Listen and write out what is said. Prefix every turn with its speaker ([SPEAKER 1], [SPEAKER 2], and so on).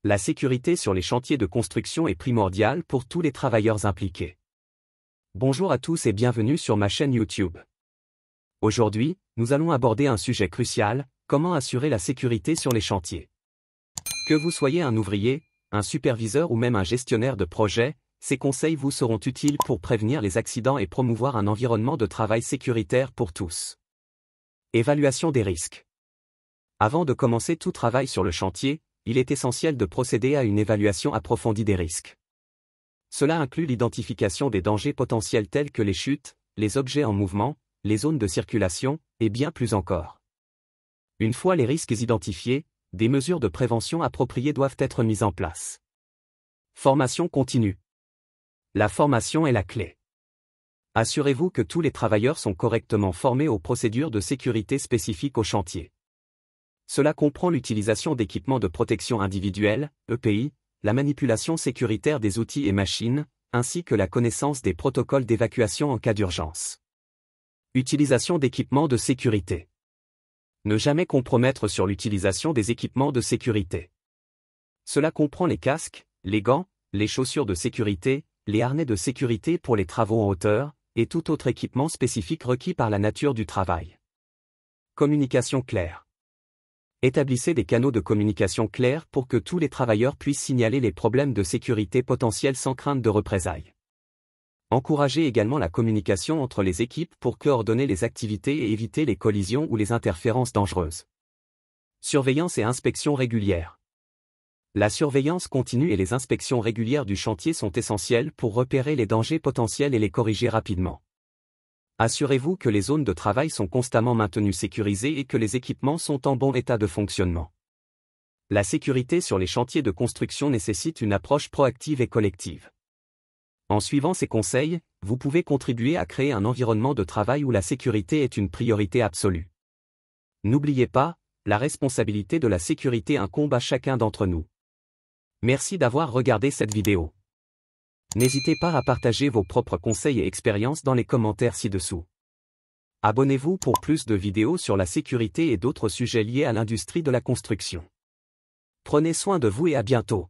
[SPEAKER 1] La sécurité sur les chantiers de construction est primordiale pour tous les travailleurs impliqués. Bonjour à tous et bienvenue sur ma chaîne YouTube. Aujourd'hui, nous allons aborder un sujet crucial, comment assurer la sécurité sur les chantiers. Que vous soyez un ouvrier, un superviseur ou même un gestionnaire de projet, ces conseils vous seront utiles pour prévenir les accidents et promouvoir un environnement de travail sécuritaire pour tous. Évaluation des risques. Avant de commencer tout travail sur le chantier, il est essentiel de procéder à une évaluation approfondie des risques. Cela inclut l'identification des dangers potentiels tels que les chutes, les objets en mouvement, les zones de circulation, et bien plus encore. Une fois les risques identifiés, des mesures de prévention appropriées doivent être mises en place. Formation continue. La formation est la clé. Assurez-vous que tous les travailleurs sont correctement formés aux procédures de sécurité spécifiques au chantier. Cela comprend l'utilisation d'équipements de protection individuelle, EPI, la manipulation sécuritaire des outils et machines, ainsi que la connaissance des protocoles d'évacuation en cas d'urgence. Utilisation d'équipements de sécurité. Ne jamais compromettre sur l'utilisation des équipements de sécurité. Cela comprend les casques, les gants, les chaussures de sécurité, les harnais de sécurité pour les travaux en hauteur, et tout autre équipement spécifique requis par la nature du travail. Communication claire. Établissez des canaux de communication clairs pour que tous les travailleurs puissent signaler les problèmes de sécurité potentiels sans crainte de représailles. Encouragez également la communication entre les équipes pour coordonner les activités et éviter les collisions ou les interférences dangereuses. Surveillance et inspection régulière. La surveillance continue et les inspections régulières du chantier sont essentielles pour repérer les dangers potentiels et les corriger rapidement. Assurez-vous que les zones de travail sont constamment maintenues sécurisées et que les équipements sont en bon état de fonctionnement. La sécurité sur les chantiers de construction nécessite une approche proactive et collective. En suivant ces conseils, vous pouvez contribuer à créer un environnement de travail où la sécurité est une priorité absolue. N'oubliez pas, la responsabilité de la sécurité incombe à chacun d'entre nous. Merci d'avoir regardé cette vidéo. N'hésitez pas à partager vos propres conseils et expériences dans les commentaires ci-dessous. Abonnez-vous pour plus de vidéos sur la sécurité et d'autres sujets liés à l'industrie de la construction. Prenez soin de vous et à bientôt.